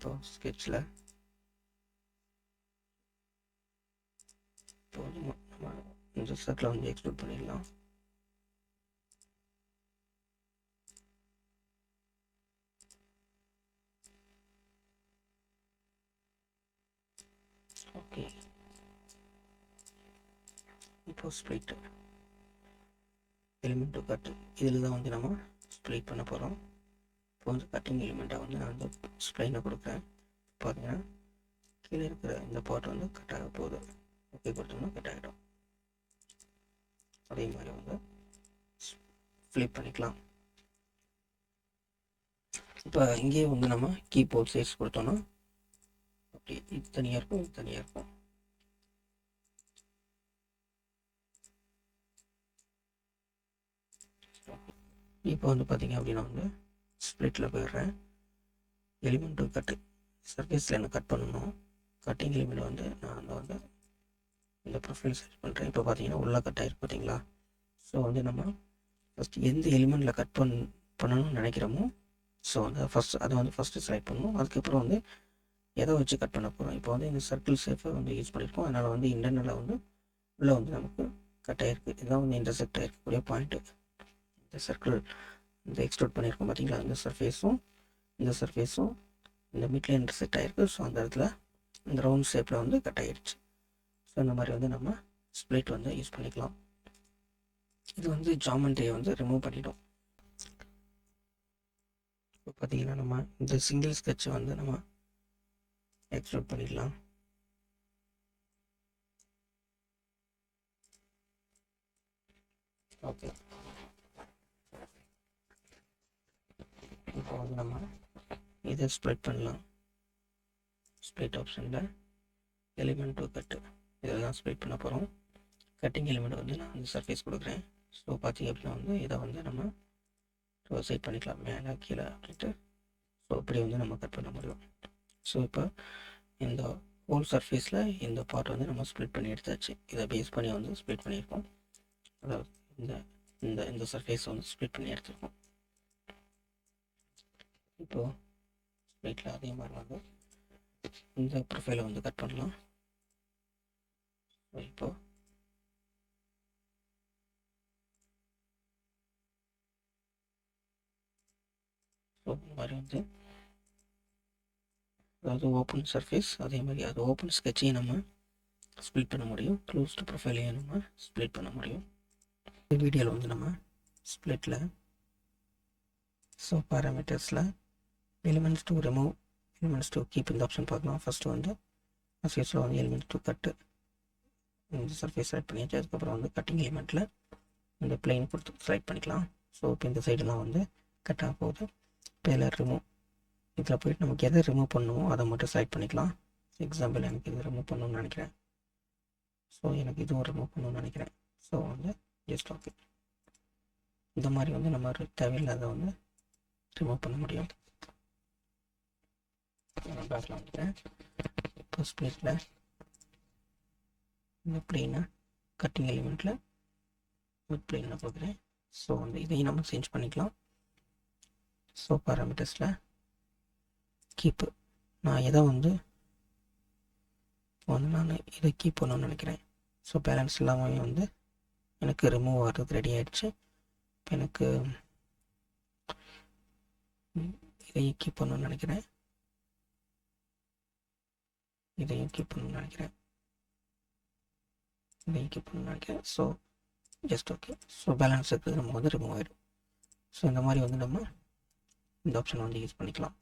இப்போ ஸ்கெட்சில் இப்போ நம்ம இந்த சர்க்கிளை வந்து எக்ஸ்க்ளூட் பண்ணிடலாம். ஓகே, இப்போ ஸ்ப்ளிட் எலிமெண்ட் டு கட் இதில் தான் வந்து நம்ம ஸ்ப்ளிட் பண்ண போகிறோம். இப்போ வந்து கட்டிங் எலிமெண்ட்டை வந்து நான் வந்து ஸ்ப்ளைனை கொடுக்குறேன். பார்த்தீங்கன்னா கீழே இருக்கிற இந்த பார்ட் வந்து கட் ஆக போகுது. ஓகே கொடுத்தோம்னா கட் ஆகிடும். அதே மாதிரி வந்து ஃப்ளிப் பண்ணிக்கலாம். இப்போ இங்கேயே வந்து நம்ம கீபோர்ட் சைஸ் கொடுத்தோன்னா அப்படி இது தனியாக இருக்கும், இது தனியாக இருக்கும். இப்போ வந்து பார்த்தீங்க அப்படின்னா வந்து ஸ்ப்ளிட்டில் போயிடுறேன். எலிமெண்ட் டு கட்டு சர்ஃபேஸில் என்ன கட் பண்ணணும். கட்டிங் எலிமெண்ட் வந்து நான் வந்து இந்த ப்ரொஃபைல் செலக்ட் பண்ணுறேன். இப்போ பார்த்தீங்கன்னா உள்ளே கட் ஆகிருக்கு பார்த்தீங்களா. ஸோ வந்து நம்ம ஃபஸ்ட்டு எந்த எலிமெண்ட்டில் கட் பண்ணணும்னு நினைக்கிறோமோ ஸோ வந்து அதை வந்து ஃபஸ்ட்டு செலக்ட் பண்ணணும். அதுக்கப்புறம் வந்து எதை வச்சு கட் பண்ண போகிறோம். இப்போ வந்து இந்த சர்க்கிள் ஷேப்பை வந்து யூஸ் பண்ணியிருக்கோம். அதனால் வந்து இன்டர்னலாக வந்து உள்ளே வந்து நமக்கு கட் ஆகிருக்கு. இதுதான் வந்து இன்டர்செக்ட் ஆகிருக்கக்கூடிய பாயிண்ட்டு. இந்த சர்க்கிள் இந்த எக்ஸ்ட்ரூட் பண்ணியிருக்கோம் பார்த்தீங்களா. இந்த சர்ஃபேஸும் இந்த மிட்ல இன்டர்செக்ட் ஆகிருக்கு. ஸோ அந்த இடத்துல இந்த ரவுண்ட் ஷேப்பில் வந்து கட் ஆகிடுச்சு. ஸோ இந்த மாதிரி வந்து நம்ம ஸ்ப்ளிட் வந்து யூஸ் பண்ணிக்கலாம். இது வந்து ஜாமெண்ட்ரியை வந்து ரிமூவ் பண்ணிடும். இப்போ பார்த்தீங்கன்னா நம்ம இந்த சிங்கிள் ஸ்கெட்சை வந்து நம்ம எக்ஸ்ட்ரூட் பண்ணிடலாம். ஓகே, இப்போ வந்து நம்ம இதை ஸ்ப்ளிட் பண்ணலாம். ஸ்ப்ளிட் ஆப்ஷனில் எலிமெண்ட் டு கட்டு இதில் தான் ஸ்ப்ளிட் பண்ண போகிறோம். கட்டிங் எலிமெண்ட் வந்து நான் வந்து சர்ஃபேஸ் கொடுக்குறேன். ஸோ பார்த்தீங்க அப்படின்னா வந்து இதை வந்து நம்ம ரோசைட் பண்ணிக்கலாம் மேலே கீழே அப்படின்ட்டு. ஸோ இப்படி வந்து நம்ம கட் பண்ண முடியும். ஸோ இப்போ இந்த ஹோல் சர்ஃபேஸில் இந்த பார்ட் வந்து நம்ம ஸ்ப்ளிட் பண்ணி எடுத்தாச்சு. இதை பேஸ் பண்ணி வந்து ஸ்ப்ளிட் பண்ணியிருக்கோம். அதாவது இந்த இந்த இந்த சர்ஃபேஸ் வந்து ஸ்ப்ளிட் பண்ணி எடுத்துருக்கோம். இப்போது ஸ்ப்ளிட்டில் அதே மாதிரி வந்து இந்த ப்ரொஃபைலை வந்து கட் பண்ணலாம். இப்போது ஸோ இந்த மாதிரி வந்து அதாவது ஓப்பன் சர்ஃபேஸ் அதே மாதிரி அது ஓப்பன் ஸ்கெட்சையும் நம்ம ஸ்ப்ளிட் பண்ண முடியும். க்ளோஸ்டு ப்ரொஃபைலையும் நம்ம ஸ்ப்ளிட் பண்ண முடியும். இந்த வீடியோவில் வந்து நம்ம ஸ்ப்ளிட்டில் ஸோ பேராமீட்டர்ஸில் elements to remove elements to keep இந்த ஆப்ஷன் பார்க்கலாம். ஃபஸ்ட்டு வந்து சர்ஃபேஸில் வந்து எலிமெண்ட்ஸ் டு கட்டு இந்த சர்ஃபேஸ் செலக்ட் பண்ணியாச்சு. அதுக்கப்புறம் வந்து கட்டிங் எலிமெண்ட்டில் இந்த பிளெயின் கொடுத்து செலக்ட் பண்ணிக்கலாம். ஸோ இப்போ இந்த சைடெலாம் வந்து கட் ஆக போகுது. இப்போ இதில் ரிமூவ் இதில் போய்ட்டு நமக்கு எதை ரிமூவ் பண்ணணுமோ அதை மட்டும் செலக்ட் பண்ணிக்கலாம். எக்ஸாம்பிள் எனக்கு இது ரிமூவ் பண்ணணும்னு நினைக்கிறேன். ஸோ எனக்கு இதுவும் ரிமூவ் பண்ணணும்னு நினைக்கிறேன். ஸோ வந்து ஜஸ்ட் ஓகே. இந்த மாதிரி வந்து நம்ம தேவையில்லாத வந்து ரிமூவ் பண்ண முடியும். பேக்கில் வந்துட்டேன். இப்போ ஸ்ப்ளிட்டில் இந்த பிளெயினை கட்டிங் எலிமெண்ட்டில் வித் பிளெயினை கொடுக்குறேன். ஸோ வந்து இதையும் நம்ம சேஞ்ச் பண்ணிக்கலாம். ஸோ பேராமீட்டர்ஸில் கீப்பு நான் எதை வந்து நான் இதை கீப் பண்ணணும்னு நினைக்கிறேன். ஸோ பேலன்ஸ் இல்லாமல் வந்து எனக்கு ரிமூவ் ஆகிறதுக்கு ரெடி ஆகிடுச்சு. இப்போ எனக்கு இதையும் கீப் பண்ணணும்னு நினைக்கிறேன். இதையும் கீப் பண்ணணும்னு நினைக்கிறேன். So just okay. So balance இருக்கிறது நம்ம வந்து ரிமூவ் ஆகிடும். ஸோ இந்த மாதிரி வந்து நம்ம இந்த ஆப்ஷன் வந்து யூஸ் பண்ணிக்கலாம்.